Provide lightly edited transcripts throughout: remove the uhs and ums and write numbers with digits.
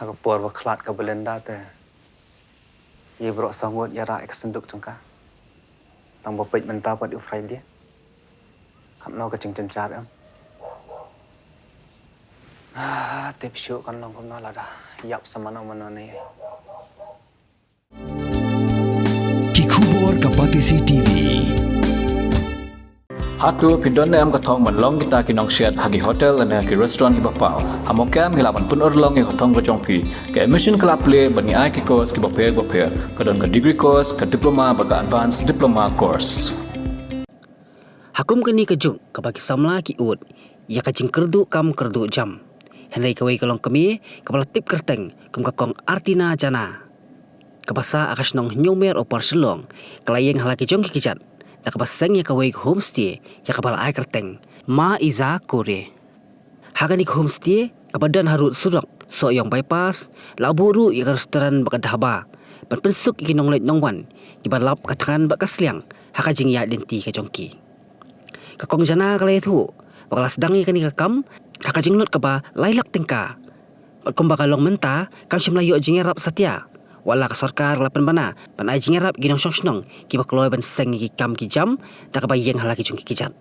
Aku por waklat ke Belanda te. Ia berok sangut ya rak senduk cengka. Tang bopet mentah pada Friday. Kam no ke ceng car am. Tip syuk kan long kom na lada. Yap sama na mana ni. Kikubor Kapatisi TV. Hatu pindon am katong manlong kita kinong siat hagi hotel dan hagi restoran ibapau. Hamokam hilapan pun orlong yang katong kejongpi. Ke emission kelap play bani ai ki course ki baper kadon ke degree course ke diploma baga advanced diploma course. Hakum kini kejung kabaki samla ki ut. Ya kacing kerdu kam kerdu jam. Henry kawai kalong kami kepala tip kerteng kum kakong artina jana. Kabasa akas nong nyomer opor selong kelayeng halaki jong kikijat. Tak pasang ya kawai homestay ya kapal ai kerteng ma iza kore. Hakani homestay kapadan harut surak so yang bypass laburu ya restoran bakadhaba. Penpensuk ikinong let nongwan kibalap katakan bakasliang hakajing ya denti ka jongki. Kakong jana kalay tu bakal sedang ya kani kakam hakajing not kaba lailak tingka. Patkom bakalong menta kam simlayo jingerap satya. Wala ka sarkar lapan bana panai jingerap ginong song ki bakloy ban seng ki kam ki jam da ka bayeng halaki chung ki kijat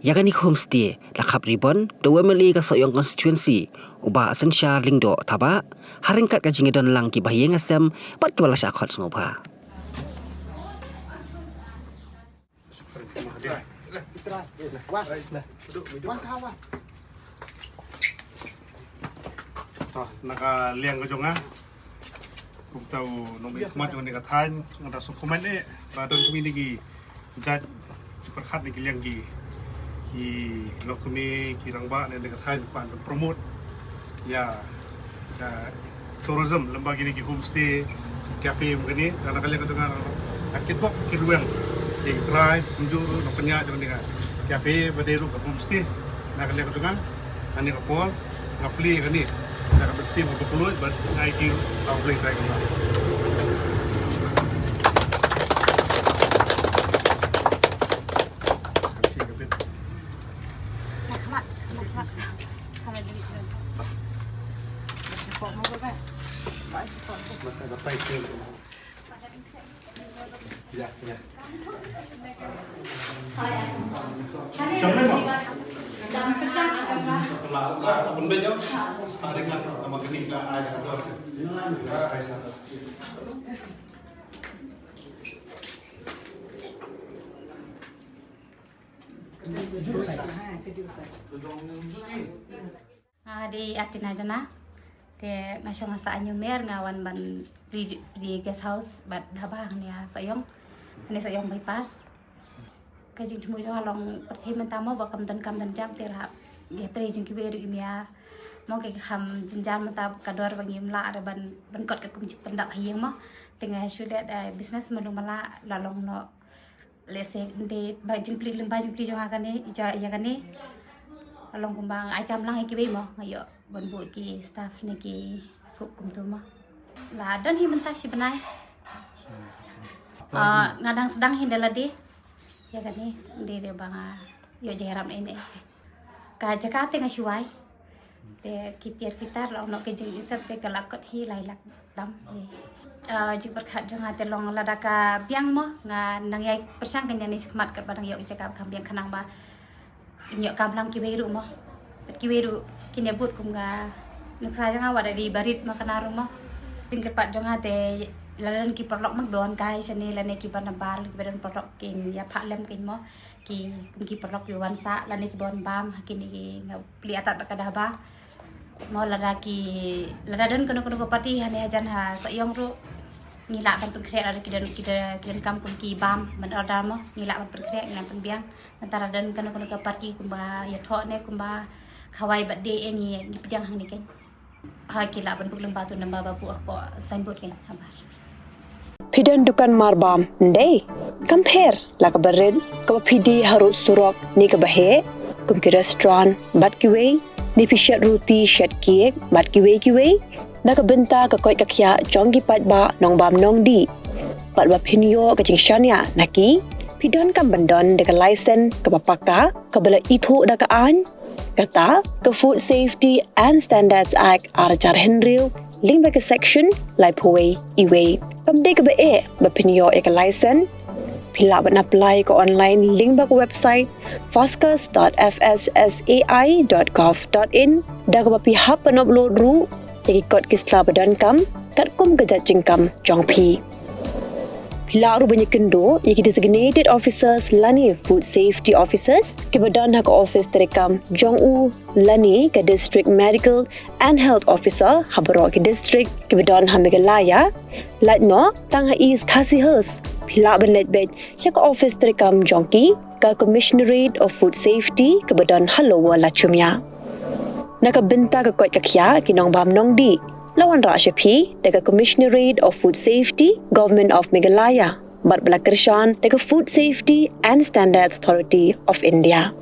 ya kan homestay lakap ribon do wemeli ka soyong constituency uba asensya lingdo taba haringkat ka jingedon lang ki bayeng asem pat ki wala sya khot ngoba naka liang ke jonga kung tahu nomi kemat dengan katan ada sukuman radon kami lagi jad seperhat lagi liang gi ki lok kami kirang ba dengan katan pan promote ya tourism lembaga lagi homestay cafe begini karena kalian kedengar akit bok kiruang di drive tunjuk nak penyak dengan cafe berdiri ke homestay nak kalian kedengar ani kapol ngapli kan ni nak bersih untuk peluit naiki boleh try kembali. Masa dapat itu. Ya. Siapa ni? Lah, pun bejau. Hari kan nama kening lah ada apa? Di Artina jana, di nasional saanyo mer ngawan ban di guest house bat dhabang ni sayong, ni sayong bypass. Kajing cuma jong halong pertama tama bakam dan jam terap. Dia teri jeng kiberu imia, mau ke ham jenjang mata kador bagi mela ada ban kot ke kumcik pendak hayang mah, tengah sudah bisnes melung mela lalong no, lese de bajing pli jong akan ni ija iya kan ni, lalong kumbang aikam lang ikibe mah, ayo ban bu ki staff ni ki kum tu mah, lah dan hi mentah si benai, ngadang sedang hindala di, ya kan ni, di bang yo jeram ini. Ka Jakarta nga shuai te kitar lo no ke jing isap te kalakot hi lailak dam jing berkhat jang ate long ladaka biang mo nga nangyay persang kanya ni sikmat kat badang yo ijaka kam biang kanang ba nyo kam lang kiberu mo kiberu kinyabut kum nga nuksa jang awada di barit makanaru mo jing kepat jang ate lalan ki perlok mak don kai seni lane ki banabal ki badan perlok king ya phaklem king mo ki kumki perlok yo wansa lane ki bon bam hakini ki pli atat bakadah ba mo lada dan kono pati hane hajan ha sayong ru ngilak ban perkrek ada kidan kam kumki bam man order mo ngilak ban perkrek ngan penbiang antara dan kono pati kumba ya tho ne kumba khawai birthday ni pidang hang ni ken ha kilak ban puklem batu namba babu apa signboard ken habar Pidan dukan marbam ndai compare la ka bered ka pidi harut surok ni ka bahe kum ki restaurant bat ki wei ni pishat roti shat cake bat ki wei na ka benta ka koi ka khya chong ki pat ba nong bam nong di pat ba phinyo ka jing shania naki pidan kam bandon de ka license ka papaka ka bala ithu da ka an Kata ke Food Safety and Standards Act Arjar Henril link bagi section lai pui iwe. Kamde ke be bapinyo ek license pila ban apply ke online link bagi website fascus.fssai.gov.in dah ke bapi hap pen upload ru jadi kod kisla badan kam kat kum kejat jengkam jong pi. Pila ru banyak kendo iki designated officers lani food safety officers ke badan hak office terekam jong u lani ke district medical and health officer habaro ke district ke badan hamigalaya latno tang is khasihers pila ban letbet chak office terekam jongki ke commissionerate of food safety ke badan halowa lachumya nakabenta ke kot kakya kinong bam nong di lawan Rashapi daga Commissionerate of Food Safety, Government of Meghalaya, Bat Balakrishnan daga Food Safety and Standards Authority of India.